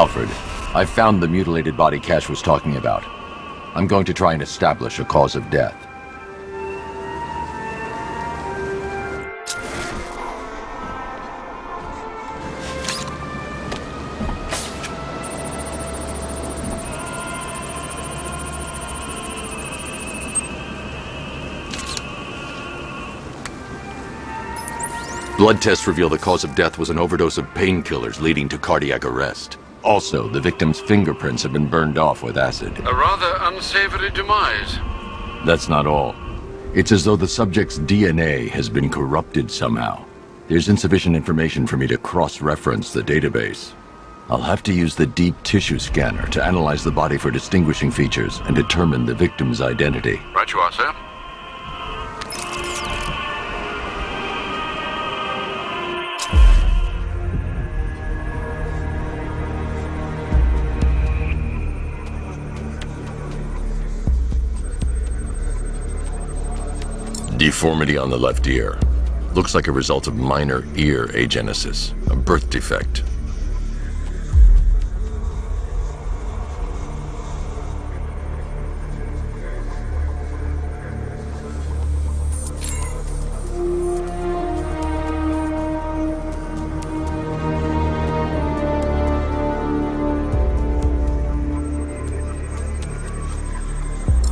Alfred, I've found the mutilated body Cash was talking about. I'm going to try and establish a cause of death. Blood tests reveal the cause of death was an overdose of painkillers leading to cardiac arrest. Also, the victim's fingerprints have been burned off with acid. A rather unsavory demise. That's not all. It's as though the subject's DNA has been corrupted somehow. There's insufficient information for me to cross-reference the database. I'll have to use the deep tissue scanner to analyze the body for distinguishing features and determine the victim's identity. Right you are, sir. Deformity on the left ear. Looks like a result of minor ear agenesis, a birth defect.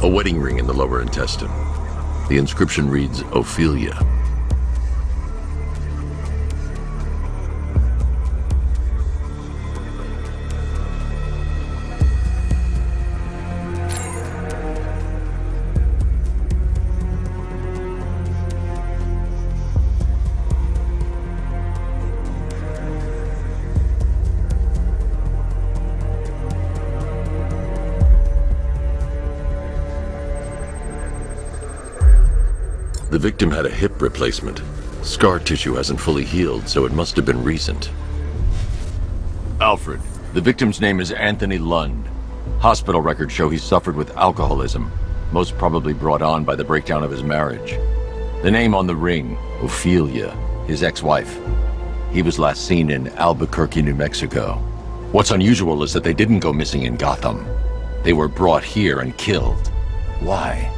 A wedding ring in the lower intestine. The inscription reads, Ophelia. The victim had a hip replacement. Scar tissue hasn't fully healed, so it must have been recent. Alfred, the victim's name is Anthony Lund. Hospital records show he suffered with alcoholism, most probably brought on by the breakdown of his marriage. The name on the ring, Ophelia, his ex-wife. He was last seen in Albuquerque, New Mexico. What's unusual is that they didn't go missing in Gotham. They were brought here and killed. Why?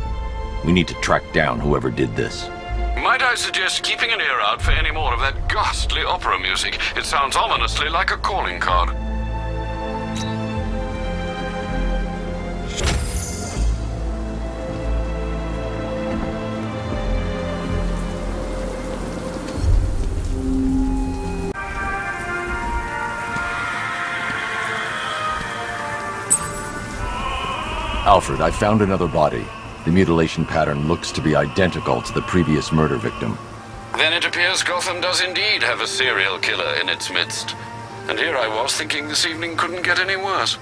We need to track down whoever did this. Might I suggest keeping an ear out for any more of that ghastly opera music? It sounds ominously like a calling card. Alfred, I found another body. The mutilation pattern looks to be identical to the previous murder victim. Then it appears Gotham does indeed have a serial killer in its midst. And here I was thinking this evening couldn't get any worse.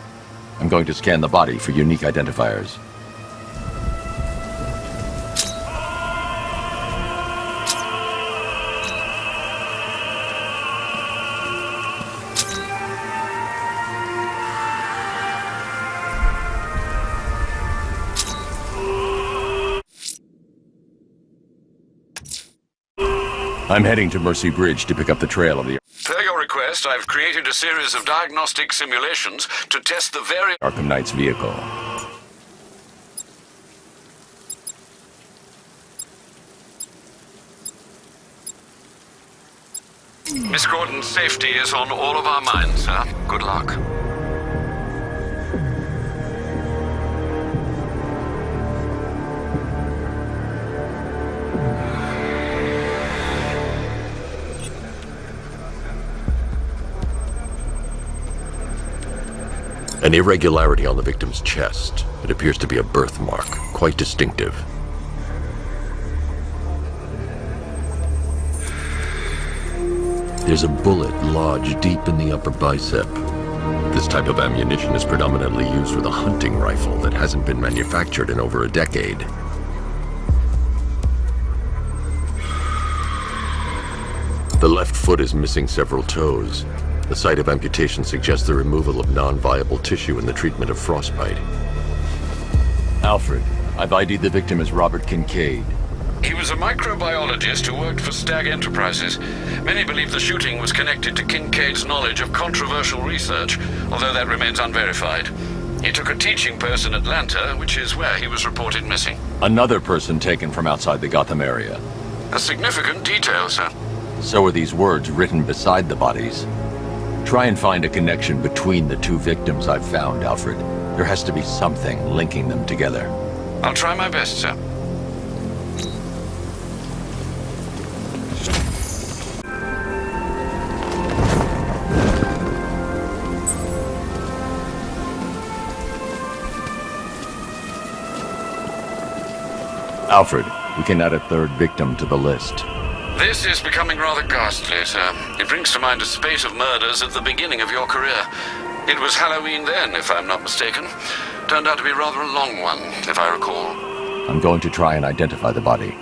I'm going to scan the body for unique identifiers. I'm heading to Mercy Bridge to pick up the trail of the Per your request, I've created a series of diagnostic simulations to test the various Arkham Knight's vehicle. Miss Gordon's safety is on all of our minds, sir. Good luck. An irregularity on the victim's chest. It appears to be a birthmark, quite distinctive. There's a bullet lodged deep in the upper bicep. This type of ammunition is predominantly used with a hunting rifle that hasn't been manufactured in over a decade. The left foot is missing several toes. The site of amputation suggests the removal of non-viable tissue in the treatment of frostbite. Alfred, I've ID'd the victim as Robert Kincaid. He was a microbiologist who worked for Stag Enterprises. Many believe the shooting was connected to Kincaid's knowledge of controversial research, although that remains unverified. He took a teaching post in Atlanta, which is where he was reported missing. Another person taken from outside the Gotham area. A significant detail, sir. So are these words written beside the bodies. Try and find a connection between the two victims I've found, Alfred. There has to be something linking them together. I'll try my best, sir. Alfred, we can add a third victim to the list. This is becoming rather ghastly, sir. It brings to mind a spate of murders at the beginning of your career. It was Halloween then, if I'm not mistaken. Turned out to be rather a long one, if I recall. I'm going to try and identify the body.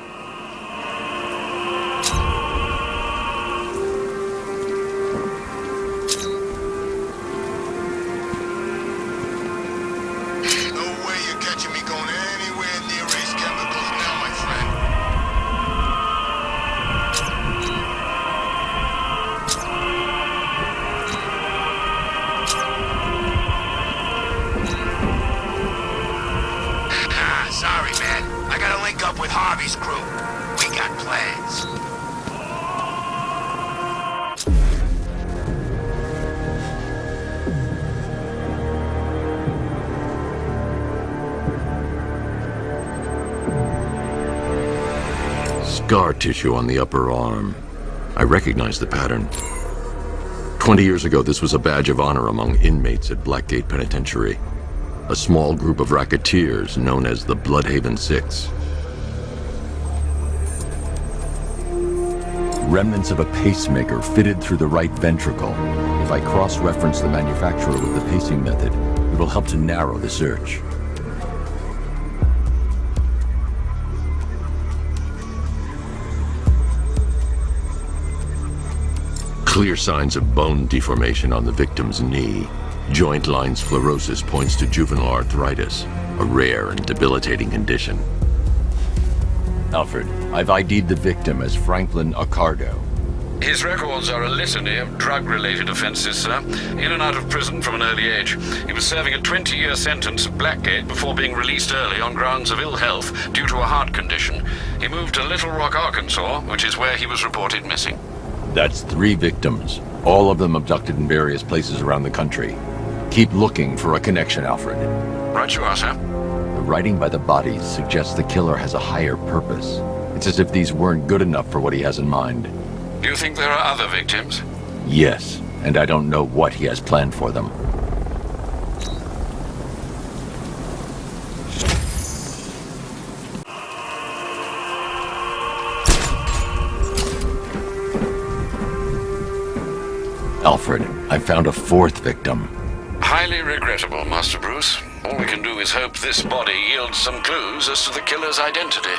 Sorry, man. I gotta link up with Harvey's crew. We got plans. Scar tissue on the upper arm. I recognize the pattern. 20 years ago, this was a badge of honor among inmates at Blackgate Penitentiary. A small group of racketeers known as the Bloodhaven Six. Remnants of a pacemaker fitted through the right ventricle. If I cross-reference the manufacturer with the pacing method, it will help to narrow the search. Clear signs of bone deformation on the victim's knee. Joint line sclerosis points to juvenile arthritis, a rare and debilitating condition. Alfred, I've ID'd the victim as Franklin Accardo. His records are a litany of drug-related offenses, sir. In and out of prison from an early age. He was serving a 20-year sentence at Blackgate before being released early on grounds of ill health due to a heart condition. He moved to Little Rock, Arkansas, which is where he was reported missing. That's 3 victims, all of them abducted in various places around the country. Keep looking for a connection, Alfred. Right you are, sir. The writing by the bodies suggests the killer has a higher purpose. It's as if these weren't good enough for what he has in mind. Do you think there are other victims? Yes, and I don't know what he has planned for them. Alfred, I found a 4th victim. Highly regrettable, Master Bruce. All we can do is hope this body yields some clues as to the killer's identity.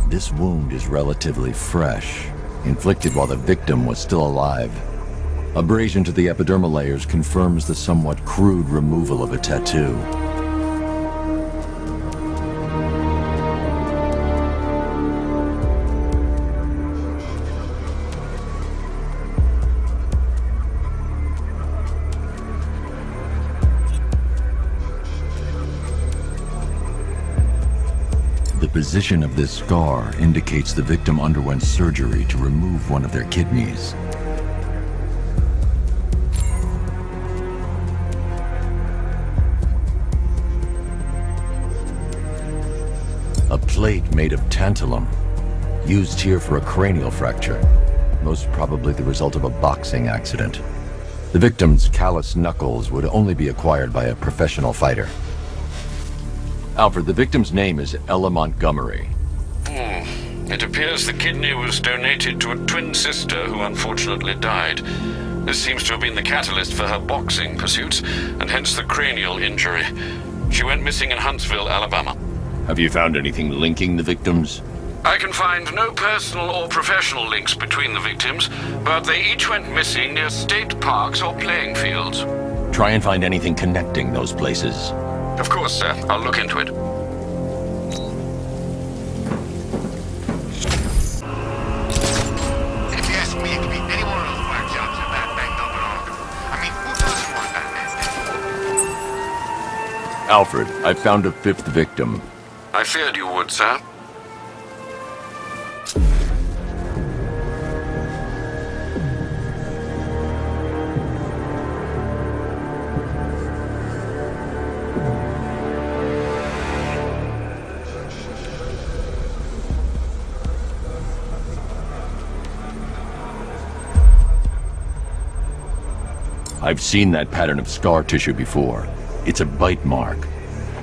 This wound is relatively fresh, inflicted while the victim was still alive. Abrasion to the epidermal layers confirms the somewhat crude removal of a tattoo. The position of this scar indicates the victim underwent surgery to remove one of their kidneys. A plate made of tantalum, used here for a cranial fracture, most probably the result of a boxing accident. The victim's calloused knuckles would only be acquired by a professional fighter. Alfred, the victim's name is Ella Montgomery. It appears the kidney was donated to a twin sister who unfortunately died. This seems to have been the catalyst for her boxing pursuits, and hence the cranial injury. She went missing in Huntsville, Alabama. Have you found anything linking the victims? I can find no personal or professional links between the victims, but they each went missing near state parks or playing fields. Try and find anything connecting those places. Of course, sir. I'll look into it. If you ask me, it could be any one of those whack jobs in that banged up in Arkham. I mean, who doesn't want that? Alfred, I found a fifth victim. I feared you would, sir. I've seen that pattern of scar tissue before. It's a bite mark.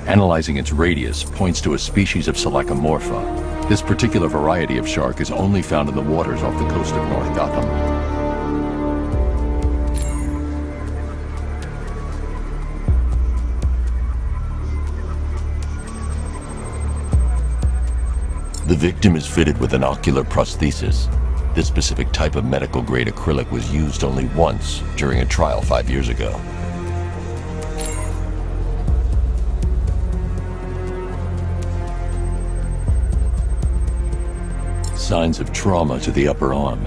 Analyzing its radius points to a species of Selachomorpha. This particular variety of shark is only found in the waters off the coast of North Gotham. The victim is fitted with an ocular prosthesis. This specific type of medical-grade acrylic was used only once during a trial 5 years ago. Signs of trauma to the upper arm.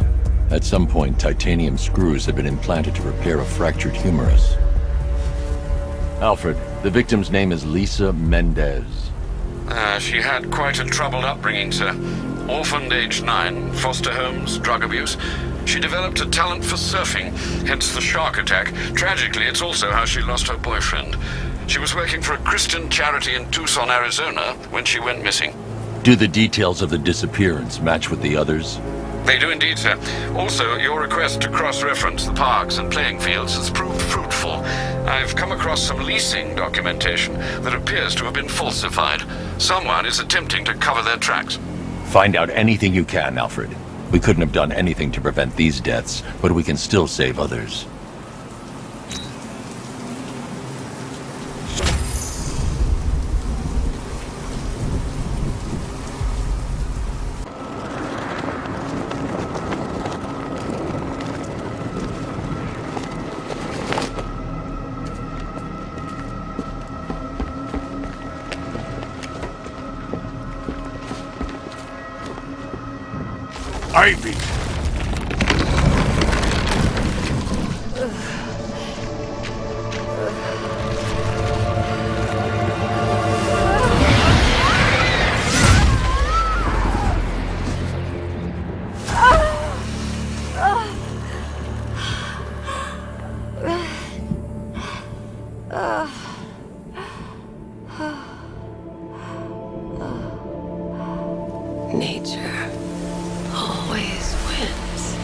At some point, titanium screws have been implanted to repair a fractured humerus. Alfred, the victim's name is Lisa Mendez. She had quite a troubled upbringing, sir. Orphaned aged 9, foster homes, drug abuse. She developed a talent for surfing, hence the shark attack. Tragically, it's also how she lost her boyfriend. She was working for a Christian charity in Tucson, Arizona, when she went missing. Do the details of the disappearance match with the others? They do indeed, sir. Also, your request to cross-reference the parks and playing fields has proved fruitful. I've come across some leasing documentation that appears to have been falsified. Someone is attempting to cover their tracks. Find out anything you can, Alfred. We couldn't have done anything to prevent these deaths, but we can still save others. Ivy! Nature always wins.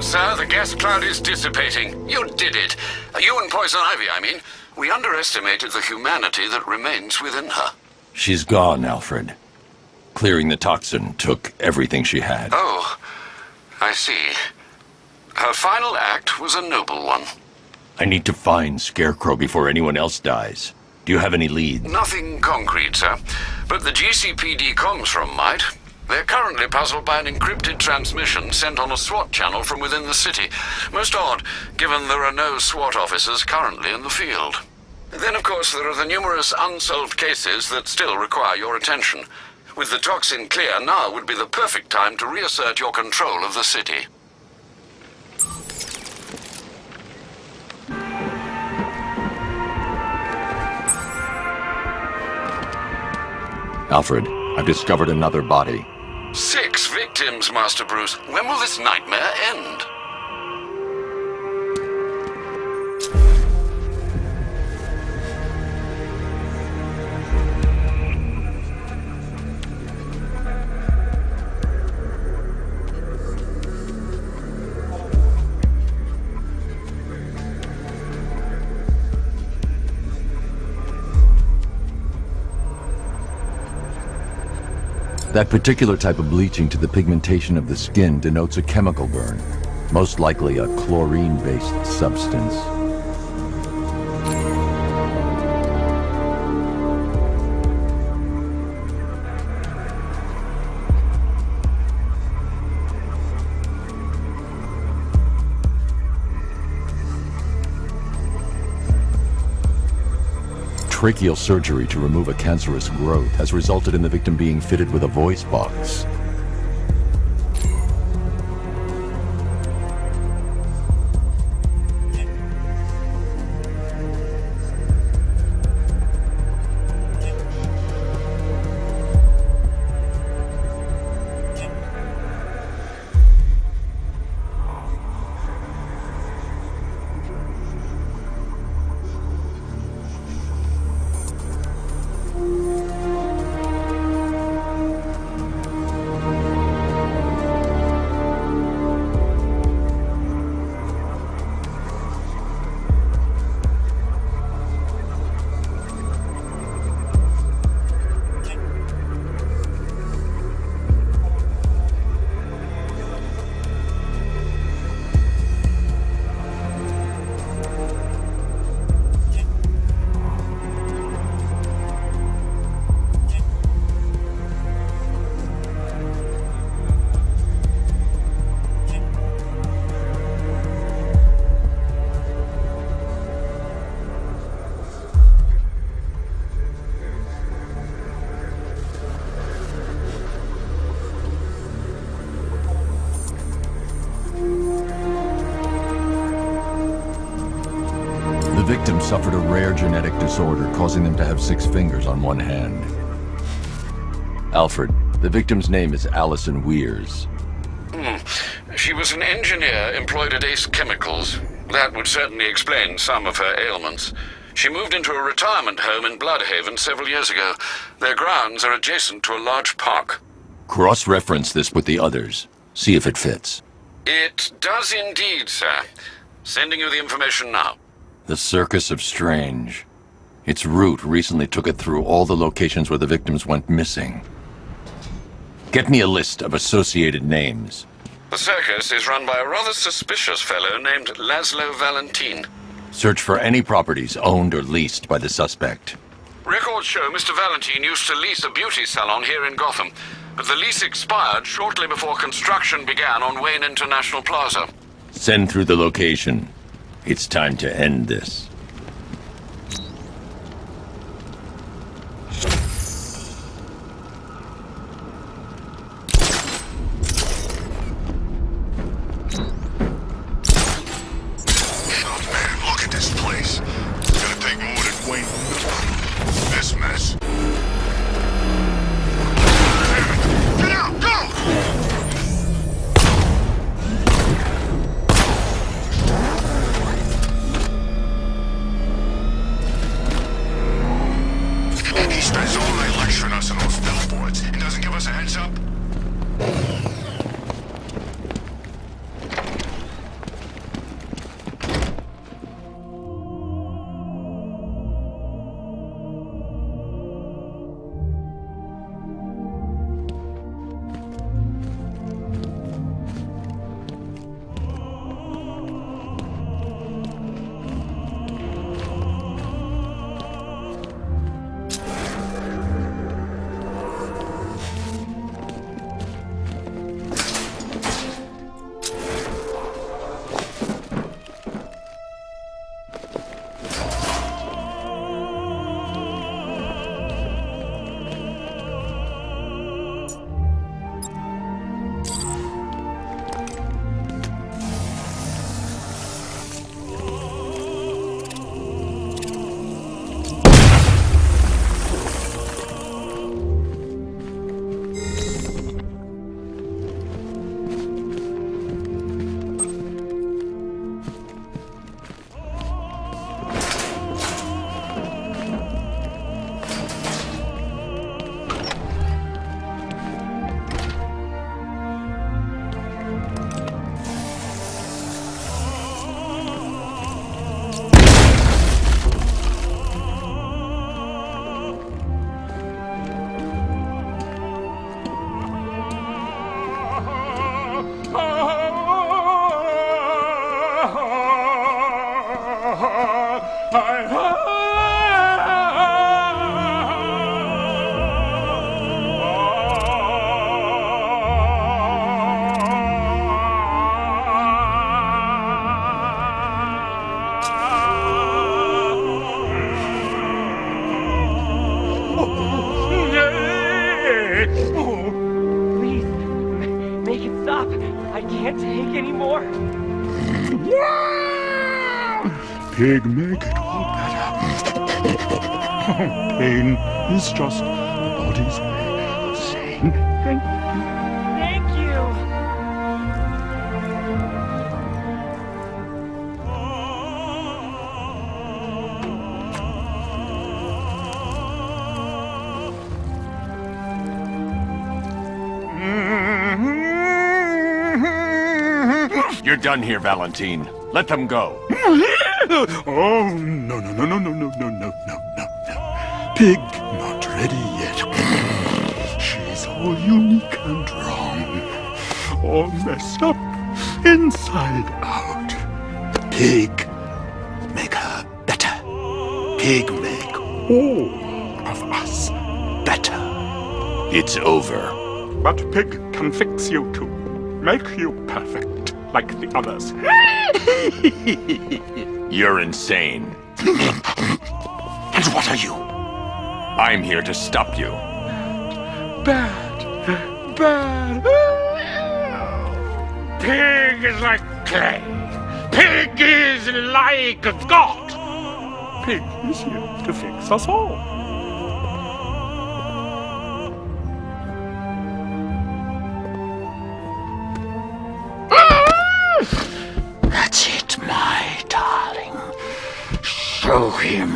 Sir, the gas cloud is dissipating. You did it. You and Poison Ivy, I mean. We underestimated the humanity that remains within her. She's gone, Alfred. Clearing the toxin took everything she had. Oh, I see. Her final act was a noble one. I need to find Scarecrow before anyone else dies. Do you have any leads? Nothing concrete, sir. But the GCPD comms from might. They're currently puzzled by an encrypted transmission sent on a SWAT channel from within the city. Most odd, given there are no SWAT officers currently in the field. Then, of course, there are the numerous unsolved cases that still require your attention. With the toxin clear, now would be the perfect time to reassert your control of the city. Alfred, I've discovered another body. 6 victims, Master Bruce. When will this nightmare end? That particular type of bleaching to the pigmentation of the skin denotes a chemical burn, most likely a chlorine-based substance. Tracheal surgery to remove a cancerous growth has resulted in the victim being fitted with a voice box. The victim suffered a rare genetic disorder, causing them to have 6 fingers on one hand. Alfred, the victim's name is Allison Weirs. She was an engineer employed at Ace Chemicals. That would certainly explain some of her ailments. She moved into a retirement home in Bloodhaven several years ago. Their grounds are adjacent to a large park. Cross-reference this with the others. See if it fits. It does indeed, sir. Sending you the information now. The Circus of Strange. Its route recently took it through all the locations where the victims went missing. Get me a list of associated names. The circus is run by a rather suspicious fellow named Laszlo Valentin. Search for any properties owned or leased by the suspect. Records show Mr. Valentin used to lease a beauty salon here in Gotham, but the lease expired shortly before construction began on Wayne International Plaza. Send through the location. It's time to end this. Please, make it stop. I can't take anymore. Pig, make it all better. Pain is just the body's way of saying thank you. Thank you. You're done here, Valentine. Let them go. Oh, no. Pig, not ready yet. She's all unique and wrong. All messed up, inside out. Pig, make her better. Pig, make all of us better. It's over. But Pig can fix you too. Make you perfect, like the others. You're insane. And what are you? I'm here to stop you. Bad. Pig is like clay. Pig is like God. Pig is here to fix us all. That's it, my darling. Show him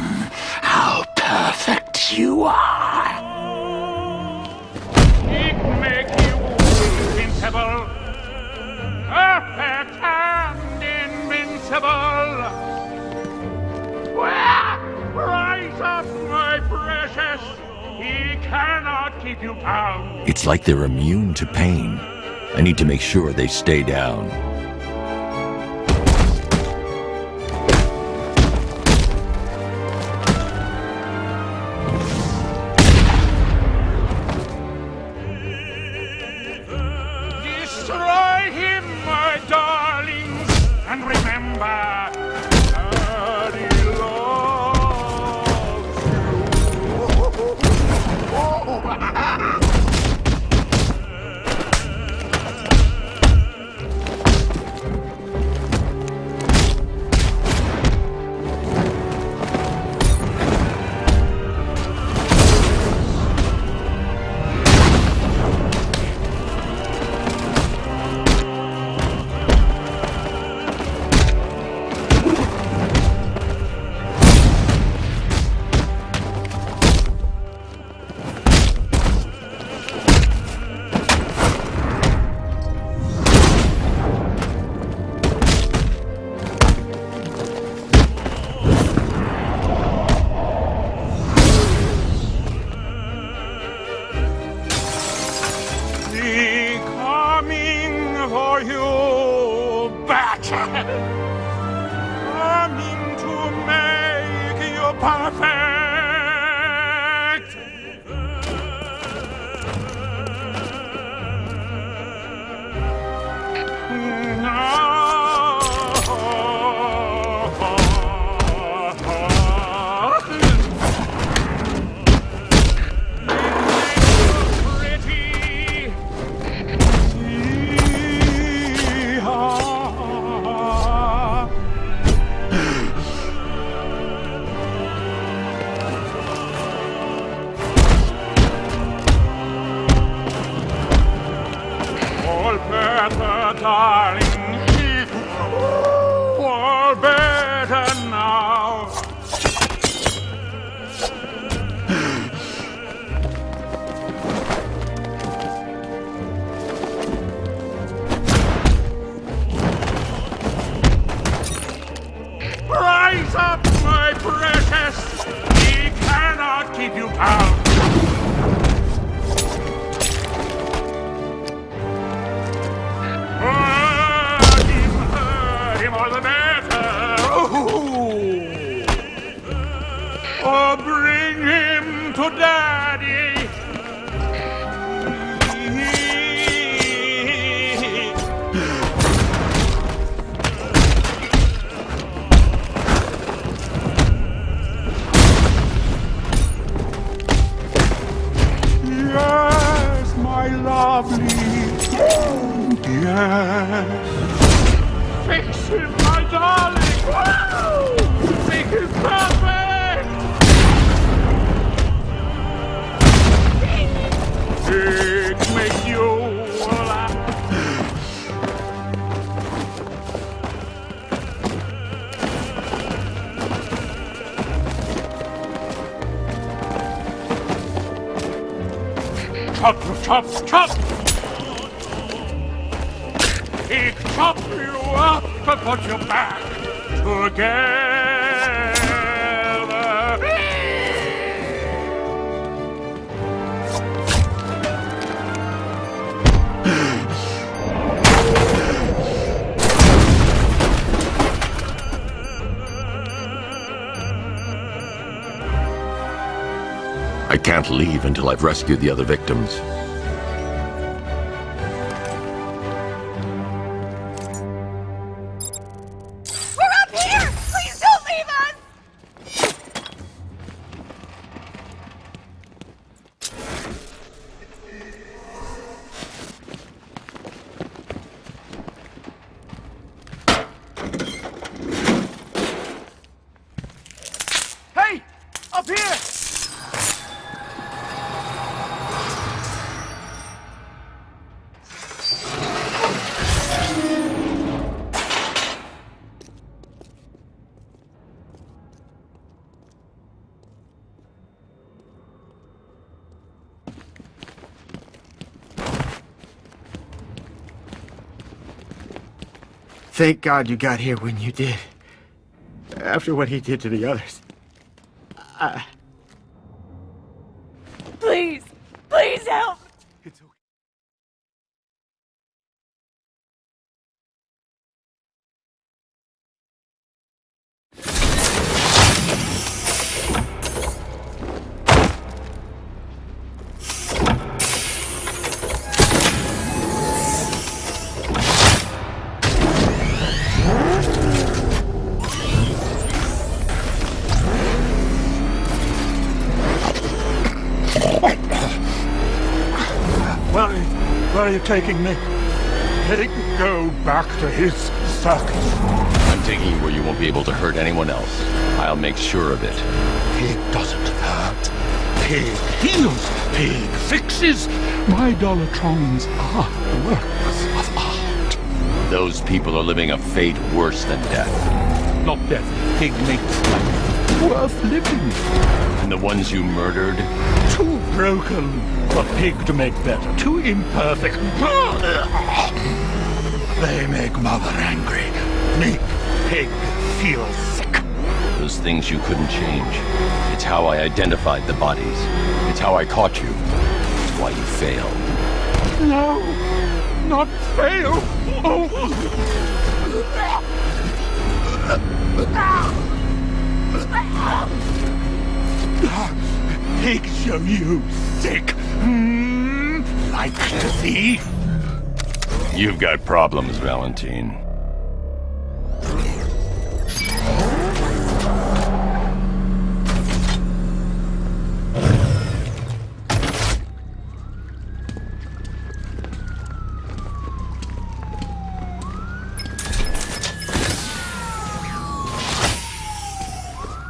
how perfect you are. It make you invincible. Perfect and invincible. Rise up, my precious. He cannot keep you down. It's like they're immune to pain. I need to make sure they stay down. Destroy him, my darlings, and remember, Daddy loves coming for you, battle. Coming to make you perfect. All better, darling. All better now. Rise up, my precious. He cannot keep you down. Him all the better. Or bring him to Daddy. Fix him, my darling! Wow! Make him perfect! Pig, make you laugh! Chop, chop, chop! Pig, chop you up and put you back together. I can't leave until I've rescued the other victims. We're up here! Please don't leave us! Hey! Up here! Thank God you got here when you did. After what he did to the others. Please! Please help! It's okay. Where are you taking me? Let it go back to his circus. I'm taking you where you won't be able to hurt anyone else. I'll make sure of it. Pig doesn't hurt. Pig heals. Pig fixes. My Dollartrons are works of art. Those people are living a fate worse than death. Not death. Pig makes life worth living. And the ones you murdered? Too broken for Pig to make better. Too imperfect. They make Mother angry. Make Pig feel sick. Those things you couldn't change. It's how I identified the bodies. It's how I caught you. It's why you failed. No, not fail. Oh. Pig show you sick. Like to see? You've got problems, Valentine.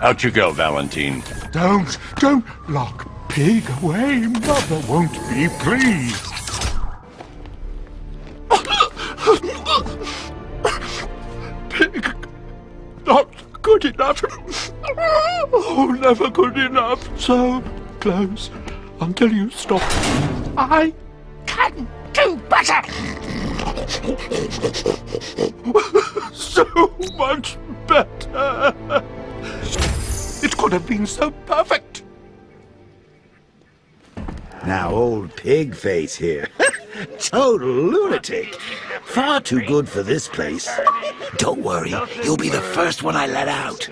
Out you go, Valentine. Don't lock Pig away. Mother won't be pleased. Pig, not good enough. Oh, never good enough. So close until you stop. I can do better. So much better. It could have been so perfect. Now, old pig face here. Total lunatic. Far too good for this place. Don't worry, you'll be the first one I let out.